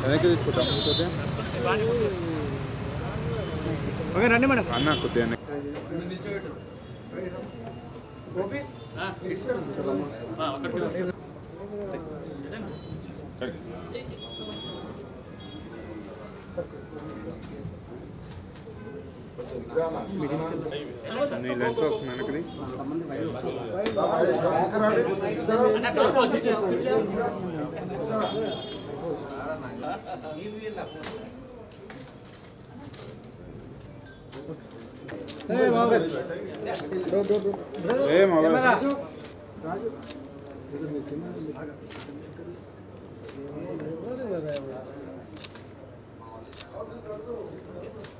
వెనక్కి తీసుకుంటాం ఓకే రండి మేడం అన్న కొద్దిగా నీ లెన్స్ వస్తుంది వెనక్కి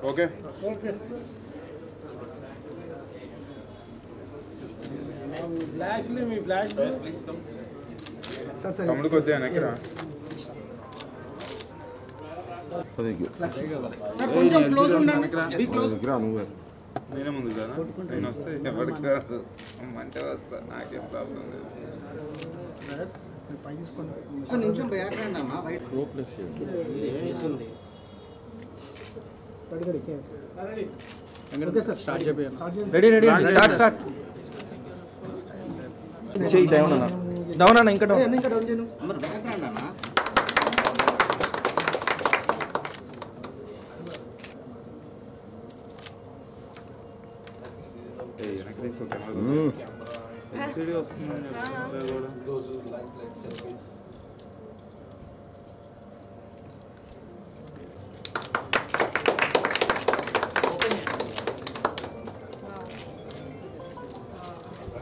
ఓకే తమ్ముడు కొద్దిగా వెనక్కి రా నేనే ముందు కదా నేను వస్తే ఎవరికి రాదు మంచిగా వస్తా నాకేం ప్రాబ్లం లేదు డౌన్ అన్న ఇంకా డౌన్ ఎల్సిడి వస్తుందని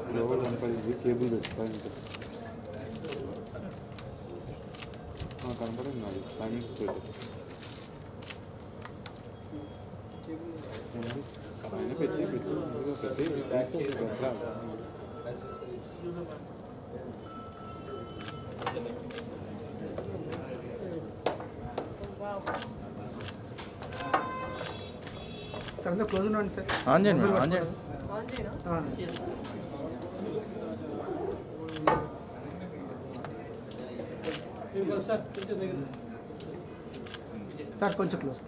చెప్తుంటే కూడా కేబుల్ కనపడింది అది టైమింగ్స్ పెట్టు ఆయన పెట్టి క్లోజ్ ఉండండి సార్ ఆన్ చేయండి ఆన్ చేయండి సార్ కొంచెం క్లోజ్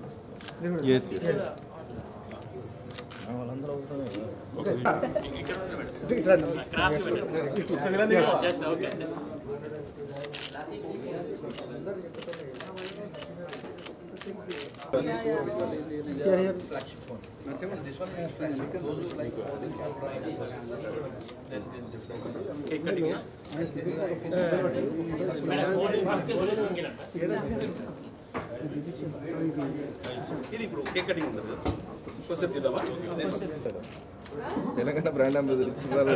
తెలంగాణ బ్రాండ్ అంబాసిడర్ ఇస్తున్నారు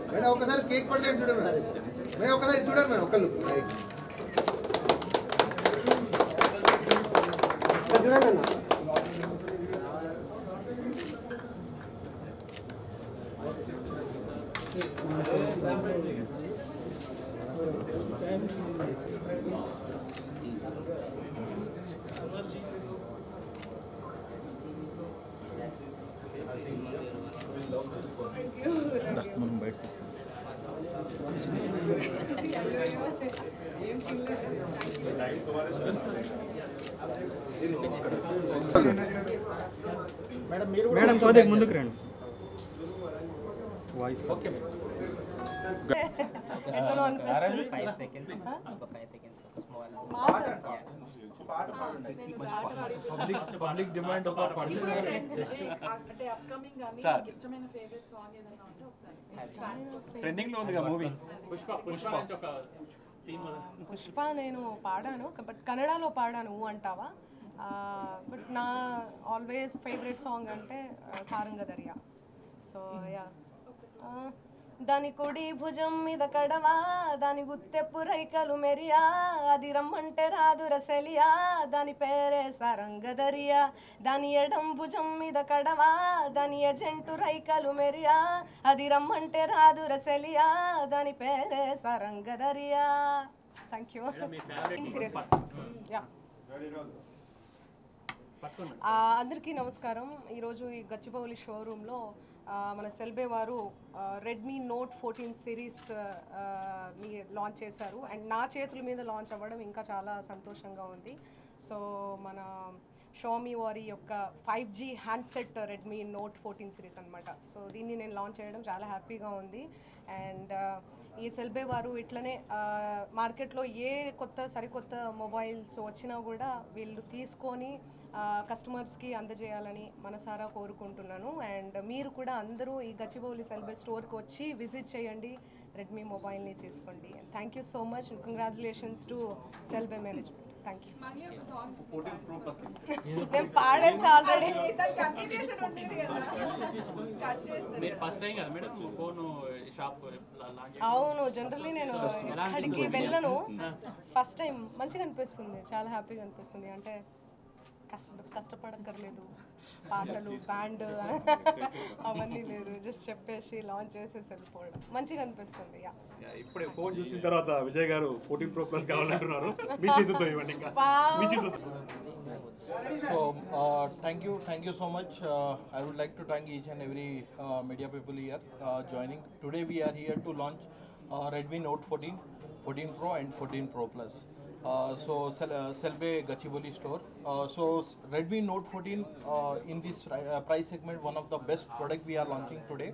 మేడం ఒకసారి కేక్ పడలేదు చూడండి మేడం ఒకసారి చూడండి మేడం ఒకళ్ళు మనం బయట మేడం కొద్దిగా ముందుకు రండి వాయిస్ ఓకే పబ్లిక్ డిమాండ్ ఒక అంటే అప్కమింగ్ గాని ఇష్టమైన ఫేవరెట్ సాంగ్ ఏదైనా ఉంటే ఒకసారి ట్రెండింగ్ లో ఉంది మూవీ పుష్ప నేను పాడాను బట్ కన్నడలో పాడాను అంటావా బట్ నా ఆల్వేస్ ఫేవరెట్ సాంగ్ అంటే సారంగదర్యా సో యా దాని కుడి భుజం మీద కడవా దాని గుత్తెప్పు రైకలు మెరియా అది రమ్మంటే రాదు రసెలియా దాని పేరే సారంగదరియా దాని ఎడం భుజం మీద కడవా దాని ఎజెంటు రైకలు మెరియా అది రమ్మంటే రాదు రసెలియా దాని పేరే Saranga Dariya thank you serious yeah అందరికీ నమస్కారం. ఈరోజు ఈ గచ్చిబౌలి షోరూంలో మన సెల్బే వారు రెడ్మీ నోట్ 14 సిరీస్ లాంచ్ చేశారు. అండ్ నా చేతుల మీద లాంచ్ అవ్వడం ఇంకా చాలా సంతోషంగా ఉంది. సో మన షామీ వారి యొక్క 5G handset Redmi note 14 series అనమాట. సో దీన్ని నేను లాంచ్ చేయడం చాలా హ్యాపీగా ఉంది. అండ్ ఈ సెల్బే వారు ఇట్లనే మార్కెట్లో ఏ సరికొత్త మొబైల్స్ వచ్చినా కూడా వీళ్ళు తీసుకొని కస్టమర్స్కి అందజేయాలని మనసారా కోరుకుంటున్నాను. అండ్ మీరు కూడా అందరూ ఈ గచ్చిబౌలి సెల్బే స్టోర్కి వచ్చి విజిట్ చేయండి, రెడ్మీ మొబైల్ని తీసుకోండి. Thank you so much. Congratulations to సెల్బే management. Thank you. నేను పాడాను ఆల్రెడీ. అవును, జనరల్లీ నేను ఎక్కడికి వెళ్ళను. ఫస్ట్ టైం మంచిగా అనిపిస్తుంది, చాలా హ్యాపీగా అనిపిస్తుంది. అంటే కష్టపడక్కర్లేదు, పాటలు బ్యాండ్ అవన్నీ లేదు, జస్ట్ చెప్పేసి లాంచ్ చేసేసి వెళ్ళిపోవడం మంచిగా అనిపిస్తుంది. ఇప్పుడే ఫోన్ చూసిన తర్వాత విజయ్ గారు 14 Pro Plus కావాలంటున్నారు. మీ చేతులతో ఇవ్వండి. ఇంకా మీ చేతులతో. So thank you so much. I would like to thank each and every media people here joining. Today we are here to launch Redmi Note 14, 14 Pro and 14 Pro Plus. So Selbe Gachibowli store. So Redmi Note 14 in this price segment, one of the best product we are launching today.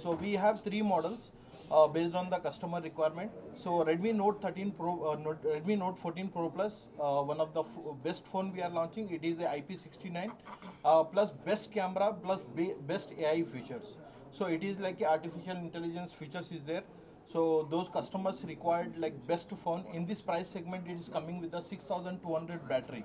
So we have 3 models based on the customer requirement. So Redmi Note 13 Pro, Redmi Note 14 Pro Plus, one of the best phone we are launching. It is the IP69 plus best camera plus best AI features. So it is like a artificial intelligence features is there. So those customers required like best phone in this price segment, it is coming with a 6200 battery.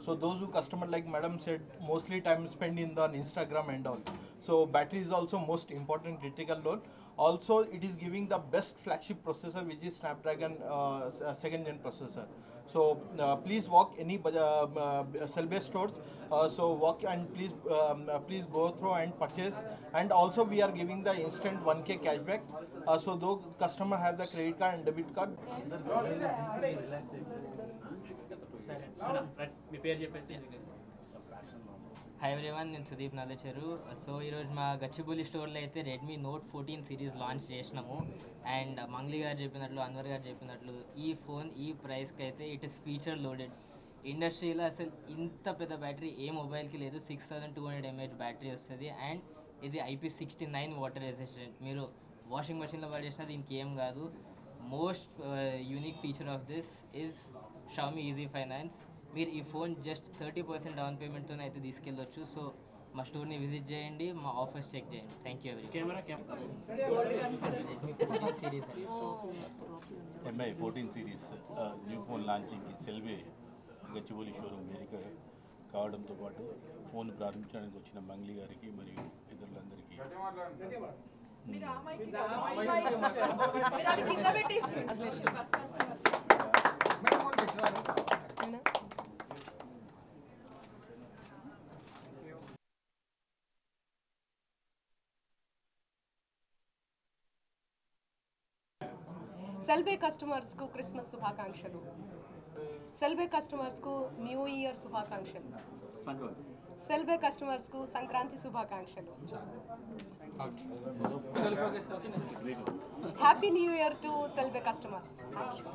So those who customer, like madam said, mostly time spent in the Instagram and all. So battery is also most important critical role. Also it is giving the best flagship processor, which is Snapdragon 2nd gen processor. So please walk any Selbe stores. So walk and please go through and purchase. And also we are giving the instant 1K cashback. So those customer have the credit card and debit card. Hi everyone, నేను Sudeep నాదచెరు. So ఈరోజు మా గచ్చిబౌలి స్టోర్లో అయితే Redmi note 14 series launch చేసినాము. And Mangli గారు చెప్పినట్లు, అన్వర్ గారు చెప్పినట్లు, ఈ ఫోన్ ఈ ప్రైస్కి అయితే ఇట్ ఇస్ ఫీచర్ లోడెడ్. ఇండస్ట్రీలో అసలు ఇంత పెద్ద బ్యాటరీ ఏ మొబైల్కి లేదు. 6200 mAh బ్యాటరీ వస్తుంది. అండ్ ఇది IP69 వాటర్ రెసిస్టెంట్. మీరు వాషింగ్ మెషిన్లో పడేసినా దీనికి ఏం కాదు. Most unique feature of this is Xiaomi easy finance. మీరు ఈ ఫోన్ జస్ట్ 30% డౌన్ పేమెంట్తో అయితే తీసుకెళ్ళొచ్చు. సో మా స్టోర్ని విజిట్ చేయండి, మా ఆఫర్స్ చెక్ చేయండి. Thank you every. MI 14 series new phone లాంచింగ్కి సెల్వే గచ్చిబౌలి షోరూమ్ వేదిక కావడంతో పాటు ఫోన్ ప్రారంభించడానికి వచ్చిన మంగ్లీ గారికి మరియు ఇతరులందరికీ సెల్బే కస్టమర్స్కు క్రిస్మస్ శుభాకాంక్షలు. సెల్బే కస్టమర్స్కు న్యూ ఇయర్ శుభాకాంక్షలు. సెల్బే కస్టమర్స్కు సంక్రాంతి శుభాకాంక్షలు. Happy new year to సెల్బే customers. Thank you.